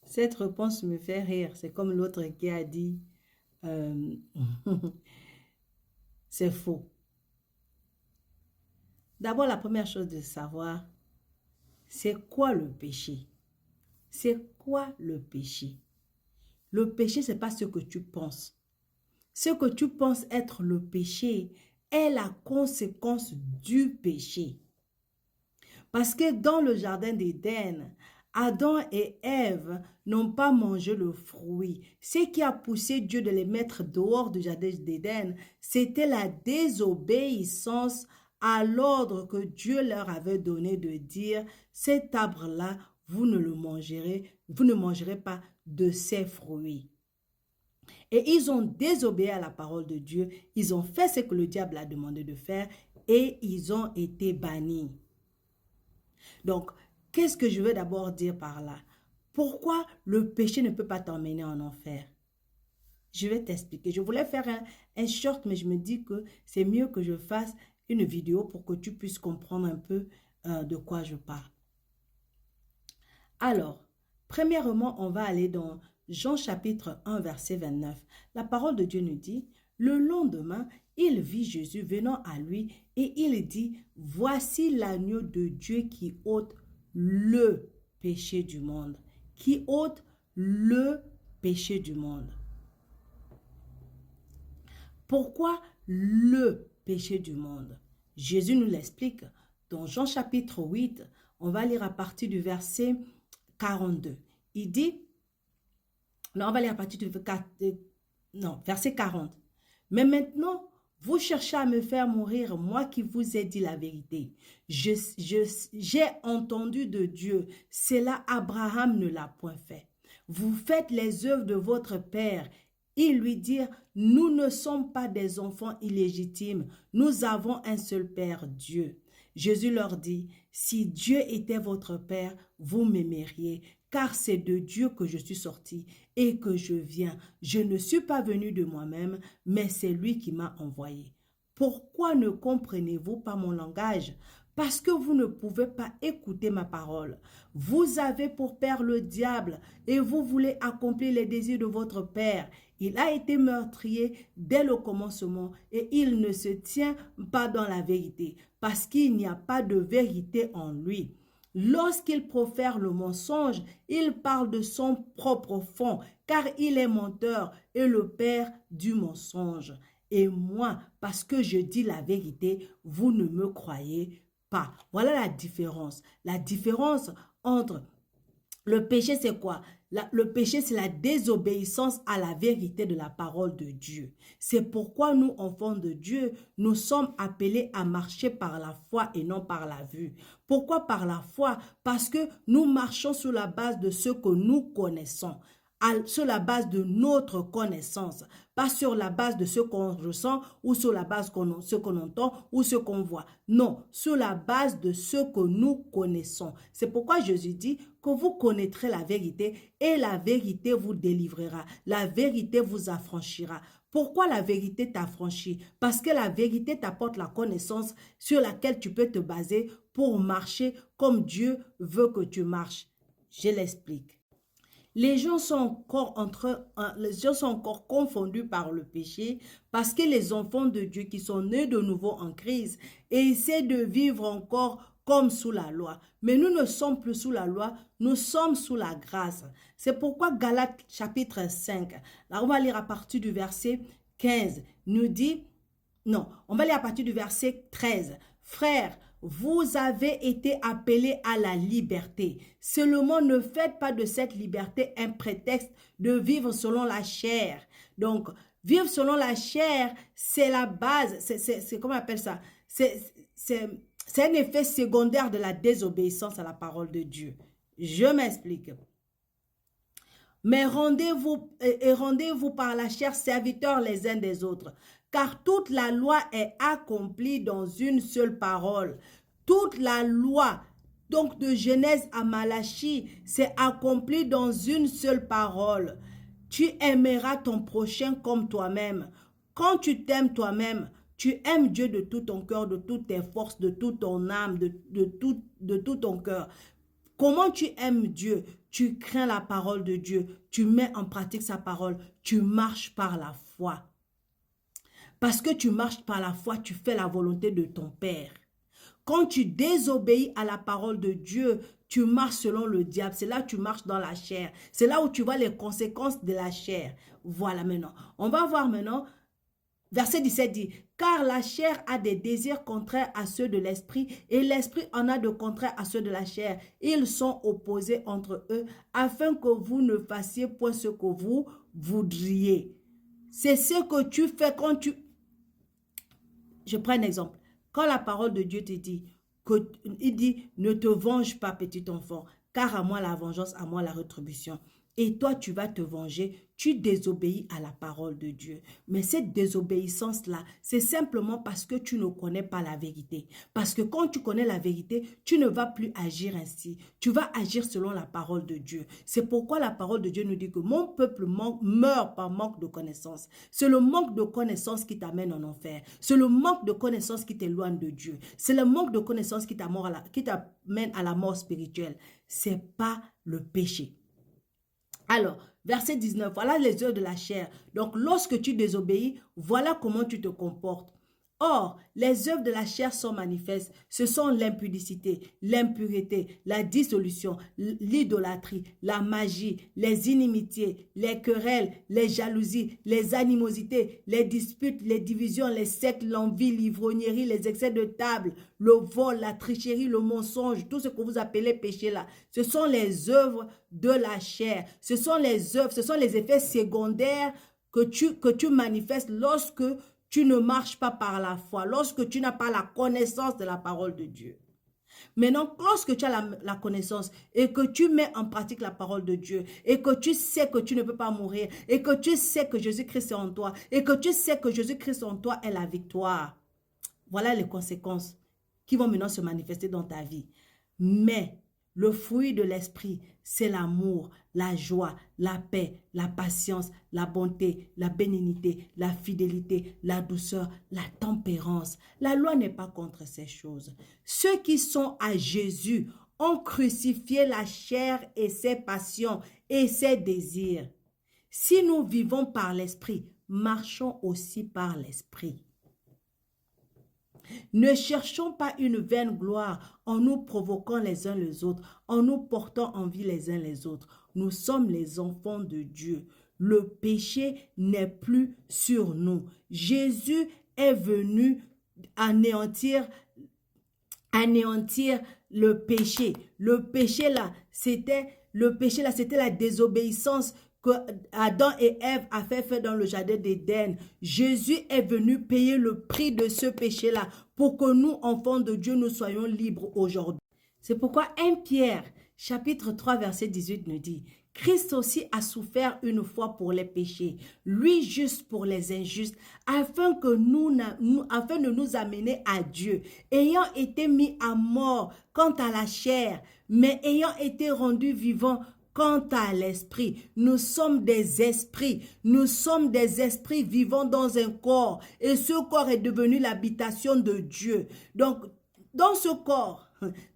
Cette réponse me fait rire. C'est comme l'autre qui a dit, euh, c'est faux. D'abord, la première chose de savoir, c'est quoi le péché? C'est quoi le péché? Le péché, c'est pas ce que tu penses. Ce que tu penses être le péché est la conséquence du péché. Parce que dans le jardin d'Éden, Adam et Ève n'ont pas mangé le fruit. Ce qui a poussé Dieu de les mettre dehors du jardin d'Éden, c'était la désobéissance à l'ordre que Dieu leur avait donné de dire, cet arbre-là, vous ne mangerez pas de ses fruits. Et ils ont désobéi à la parole de Dieu, ils ont fait ce que le diable a demandé de faire et ils ont été bannis. Donc, qu'est-ce que je veux d'abord dire par là? Pourquoi le péché ne peut pas t'emmener en enfer? Je vais t'expliquer. Je voulais faire un short, mais je me dis que c'est mieux que je fasse une vidéo pour que tu puisses comprendre un peu de quoi je parle. Alors, premièrement, on va aller dans Jean chapitre 1, verset 29. La parole de Dieu nous dit, le lendemain, il vit Jésus venant à lui et il dit, voici l'agneau de Dieu qui ôte le péché du monde. Qui ôte le péché du monde. Pourquoi le péché du monde? Jésus nous l'explique dans Jean chapitre 8. On va lire à partir du verset 42. Il dit, non, on va lire à partir du verset 40. Mais maintenant, vous cherchez à me faire mourir, moi qui vous ai dit la vérité. J'ai entendu de Dieu, cela Abraham ne l'a point fait. Vous faites les œuvres de votre père. Ils lui dirent, nous ne sommes pas des enfants illégitimes, nous avons un seul Père, Dieu. Jésus leur dit, si Dieu était votre Père, vous m'aimeriez, car c'est de Dieu que je suis sorti et que je viens. Je ne suis pas venu de moi-même, mais c'est lui qui m'a envoyé. Pourquoi ne comprenez-vous pas mon langage? Parce que vous ne pouvez pas écouter ma parole. Vous avez pour père le diable et vous voulez accomplir les désirs de votre père. Il a été meurtrier dès le commencement et il ne se tient pas dans la vérité parce qu'il n'y a pas de vérité en lui. Lorsqu'il profère le mensonge, il parle de son propre fond, car il est menteur et le père du mensonge. Et moi, parce que je dis la vérité, vous ne me croyez pas. Voilà la différence. La différence entre le péché, c'est quoi? Le péché, c'est la désobéissance à la vérité de la parole de Dieu. C'est pourquoi nous, enfants de Dieu, nous sommes appelés à marcher par la foi et non par la vue. Pourquoi par la foi? Parce que nous marchons sur la base de ce que nous connaissons, sur la base de notre connaissance, pas sur la base de ce qu'on ressent ou sur la base de ce qu'on entend ou ce qu'on voit. Non, sur la base de ce que nous connaissons. C'est pourquoi Jésus dit que vous connaîtrez la vérité et la vérité vous délivrera. La vérité vous affranchira. Pourquoi la vérité t'affranchit? Parce que la vérité t'apporte la connaissance sur laquelle tu peux te baser pour marcher comme Dieu veut que tu marches. Je l'explique. Les gens sont encore confondus par le péché parce que les enfants de Dieu qui sont nés de nouveau en Christ essaient de vivre encore comme sous la loi. Mais nous ne sommes plus sous la loi, nous sommes sous la grâce. C'est pourquoi Galates chapitre 5, là on va lire à partir du verset 15, nous dit, non, on va lire à partir du verset 13. Frères, vous avez été appelés à la liberté. Seulement, ne faites pas de cette liberté un prétexte de vivre selon la chair. Donc, vivre selon la chair, c'est la base, c'est comment on appelle ça? C'est un effet secondaire de la désobéissance à la parole de Dieu. Je m'explique. Mais rendez-vous par la chair serviteurs les uns des autres, car toute la loi est accomplie dans une seule parole. Toute la loi, donc de Genèse à Malachie, c'est accompli dans une seule parole. Tu aimeras ton prochain comme toi-même. Quand tu t'aimes toi-même, tu aimes Dieu de tout ton cœur, de toutes tes forces, de toute ton âme, de tout ton cœur. Comment tu aimes Dieu? Tu crains la parole de Dieu. Tu mets en pratique sa parole. Tu marches par la foi. Parce que tu marches par la foi, tu fais la volonté de ton Père. Quand tu désobéis à la parole de Dieu, tu marches selon le diable. C'est là où tu marches dans la chair. C'est là où tu vois les conséquences de la chair. Voilà maintenant. On va voir maintenant. Verset 17 dit, car la chair a des désirs contraires à ceux de l'esprit et l'esprit en a de contraires à ceux de la chair. Ils sont opposés entre eux afin que vous ne fassiez point ce que vous voudriez. C'est ce que tu fais quand tu... Je prends un exemple. Quand la parole de Dieu te dit, il dit, ne te venge pas, petit enfant, car à moi la vengeance, à moi la rétribution. Et toi, tu vas te venger, tu désobéis à la parole de Dieu. Mais cette désobéissance-là, c'est simplement parce que tu ne connais pas la vérité. Parce que quand tu connais la vérité, tu ne vas plus agir ainsi. Tu vas agir selon la parole de Dieu. C'est pourquoi la parole de Dieu nous dit que mon peuple meurt par manque de connaissance. C'est le manque de connaissance qui t'amène en enfer. C'est le manque de connaissance qui t'éloigne de Dieu. C'est le manque de connaissance qui t'amène à la mort spirituelle. C'est pas le péché. Alors, verset 19, voilà les œuvres de la chair. Donc, lorsque tu désobéis, voilà comment tu te comportes. Or, les œuvres de la chair sont manifestes. Ce sont l'impudicité, l'impureté, la dissolution, l'idolâtrie, la magie, les inimitiés, les querelles, les jalousies, les animosités, les disputes, les divisions, les sectes, l'envie, l'ivrognerie, les excès de table, le vol, la tricherie, le mensonge, tout ce que vous appelez péché là. Ce sont les œuvres de la chair. Ce sont les œuvres, ce sont les effets secondaires que tu manifestes lorsque tu ne marches pas par la foi, lorsque tu n'as pas la connaissance de la parole de Dieu. Maintenant, lorsque tu as la connaissance et que tu mets en pratique la parole de Dieu et que tu sais que tu ne peux pas mourir et que tu sais que Jésus-Christ est en toi et que tu sais que Jésus-Christ en toi est la victoire, voilà les conséquences qui vont maintenant se manifester dans ta vie. Mais le fruit de l'esprit, c'est l'amour, la joie, la paix, la patience, la bonté, la bénignité, la fidélité, la douceur, la tempérance. La loi n'est pas contre ces choses. Ceux qui sont à Jésus ont crucifié la chair et ses passions et ses désirs. Si nous vivons par l'esprit, marchons aussi par l'esprit. Ne cherchons pas une vaine gloire en nous provoquant les uns les autres, en nous portant envie les uns les autres. Nous sommes les enfants de Dieu. Le péché n'est plus sur nous. Jésus est venu anéantir le péché. Le péché là, c'était la désobéissance que Adam et Ève avaient fait dans le jardin d'Éden. Jésus est venu payer le prix de ce péché-là pour que nous, enfants de Dieu, nous soyons libres aujourd'hui. C'est pourquoi 1 Pierre, chapitre 3, verset 18 nous dit, Christ aussi a souffert une fois pour les péchés, lui juste pour les injustes, afin de nous amener à Dieu, ayant été mis à mort quant à la chair, mais ayant été rendu vivant quant à l'esprit. Nous sommes des esprits. Nous sommes des esprits vivant dans un corps. Et ce corps est devenu l'habitation de Dieu. Donc, dans ce corps,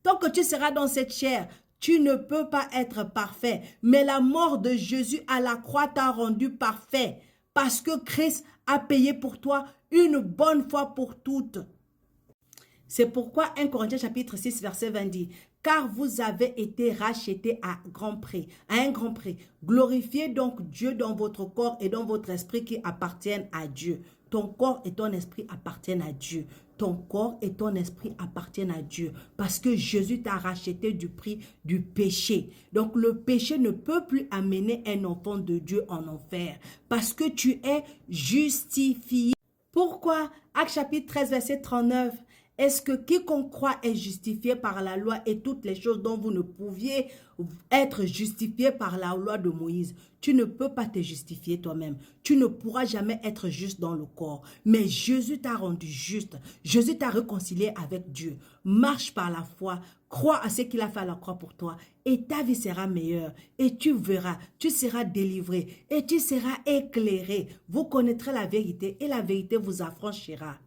tant que tu seras dans cette chair, tu ne peux pas être parfait. Mais la mort de Jésus à la croix t'a rendu parfait. Parce que Christ a payé pour toi une bonne fois pour toutes. C'est pourquoi 1 Corinthiens chapitre 6 verset 20 dit, car vous avez été rachetés à un grand prix. Glorifiez donc Dieu dans votre corps et dans votre esprit qui appartiennent à Dieu. Ton corps et ton esprit appartiennent à Dieu. Ton corps et ton esprit appartiennent à Dieu. Parce que Jésus t'a racheté du prix du péché. Donc le péché ne peut plus amener un enfant de Dieu en enfer. Parce que tu es justifié. Pourquoi? Actes chapitre 13 verset 39. Est-ce que quiconque croit est justifié par la loi et toutes les choses dont vous ne pouviez être justifié par la loi de Moïse? Tu ne peux pas te justifier toi-même. Tu ne pourras jamais être juste dans le corps. Mais Jésus t'a rendu juste. Jésus t'a réconcilié avec Dieu. Marche par la foi. Crois à ce qu'il a fait à la croix pour toi. Et ta vie sera meilleure. Et tu verras, tu seras délivré. Et tu seras éclairé. Vous connaîtrez la vérité et la vérité vous affranchira.